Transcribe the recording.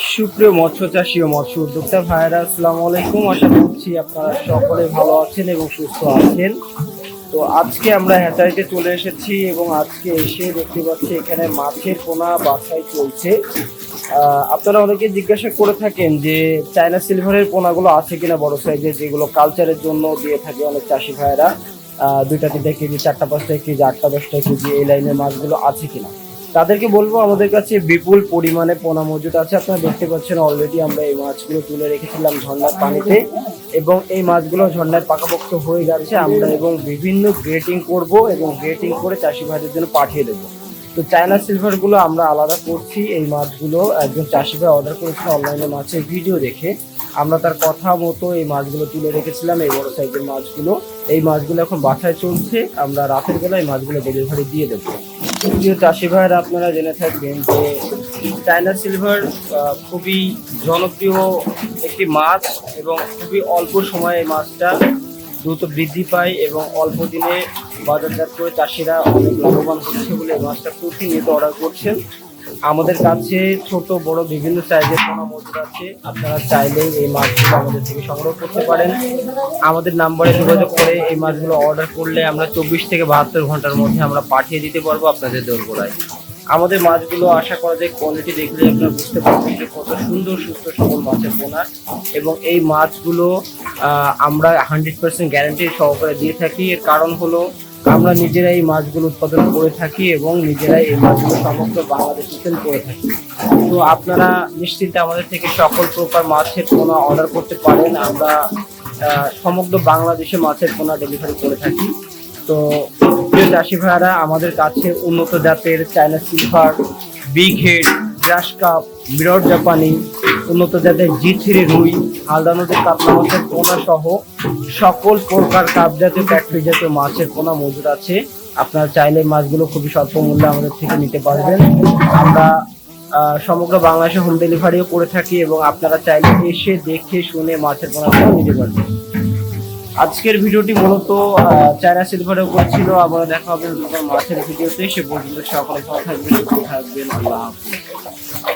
সুপ্রিয় মৎস্য চাষী ও মৎস্য উদ্যোক্তা ভাইরা, আসসালামু আলাইকুম। আশা করছি আপনারা সকলে ভালো আছেন এবং সুস্থ আছেন। তো আজকে আমরা হ্যাচারিতে চলে এসেছি এবং আজকে এসে দেখতে পাচ্ছি এখানে মাছের পোনা বাছাই চলছে। আপনারা অনেকে জিজ্ঞাসা করে থাকেন যে চায়না সিলভারের পোনাগুলো আছে কিনা বড় সাইজের, যেগুলো কালচারের জন্য দিয়ে থাকে অনেক চাষি ভাইয়েরা। 2-3 কেজি, 4-5 কেজি, 8-10 কেজি এই লাইনের মাছগুলো আছে কিনা তাদেরকে বলবো আমাদের কাছে বিপুল পরিমাণে পোনা মজুদ আছে। আপনারা দেখতে পাচ্ছেন অলরেডি আমরা এই মাছগুলো তুলে রেখেছিলাম ঝর্ণার পানিতে এবং এই মাছগুলো ঝর্ণায় পাকাপোক্ত হয়ে যাচ্ছে। আমরা এবং বিভিন্ন গ্রেটিং করব এবং গ্রেটিং করে চাষি ভাইদের জন্য পাঠিয়ে দেবো। তো চায়না সিলভারগুলো আমরা আলাদা করছি। এই মাছগুলো একজন চাষি ভাই অর্ডার করেছিল অনলাইনে মাছের ভিডিও দেখে। আমরা তার কথা মতো এই মাছগুলো তুলে রেখেছিলাম, এই বড় সাইজের মাছগুলো। এই মাছগুলো এখন বাছাই চলছে। আমরা রাতের বেলা এই মাছগুলো ডেলিভারি দিয়ে দেবো। প্রিয় চাষি ভাইরা, আপনারা জেনে থাকবেন যে চায়না সিলভার খুবই জনপ্রিয় একটি মাছ এবং খুবই অল্প সময়ে এই মাছটা দ্রুত বৃদ্ধি পায় এবং অল্প দিনে বাজারজাত করে চাষিরা অনেক লাভবান হচ্ছে বলে এই মাছটা প্রতিনিয়ত অর্ডার করছেন। আমাদের কাছে ছোট বড় বিভিন্ন সাইজের পোনা মজুদ আছে। আপনারা চাইলে এই মাছগুলো আমাদের থেকে সংগ্রহ করতে পারেন। আমাদের নাম্বারে যোগাযোগ করে এই মাছগুলো অর্ডার করলে আমরা 24 থেকে 72 ঘন্টার মধ্যে আমরা পাঠিয়ে দিতে পারবো আপনাদের দোরগোড়ায়। আমাদের মাছগুলো আশা করা যায় কোয়ালিটি দেখলে আপনারা বুঝতে পারবেন যে কত সুন্দর সুস্থ সবল মাছের পোনা। এবং এই মাছগুলো আমরা 100% গ্যারান্টি সহকারে দিয়ে থাকি। এর কারণ হলো আমরা নিজেরাই এই মাছগুলো উৎপাদন করে থাকি এবং নিজেরাই এই মাছগুলো সমগ্র বাংলাদেশে সেল করে থাকি। তো আপনারা নিশ্চিন্তে আমাদের থেকে সকল প্রকার মাছের পোনা অর্ডার করতে পারেন। আমরা সমগ্র বাংলাদেশে মাছের পোনা ডেলিভারি করে থাকি। তো প্রিয় চাষি ভাইয়ারা, আমাদের কাছে উন্নত জাতের চায়না সিলভার, বিগ হেড, গ্রাস কাপ, মিরর জাপানি, উন্নত জাতের G3 রুই, হালদা নদীর কাতলা মাছের পোনা সহ সকল প্রকার কাপ জাতীয় ক্যাটফিশ জাতীয় মাছের পোনা মজুদ আছে। আপনারা চাইলে মাছগুলো খুবই স্বল্প মূল্যে আমাদের থেকে নিতে পারবেন। আমরা সমগ্র বাংলাদেশে হোম ডেলিভারিও করে থাকি এবং আপনারা চাইলে এসে দেখে শুনে মাছের পোনাগুলো নিতে পারবেন। আজকের ভিডিওটি মূলত চায়না সিলভারের উপর ছিল। আবার দেখা হবে মাছের ভিডিওতে। সে পর্যন্ত সকলে ভালো থাকবেন, সুস্থ থাকবেন। আল্লাহ হাফেজ।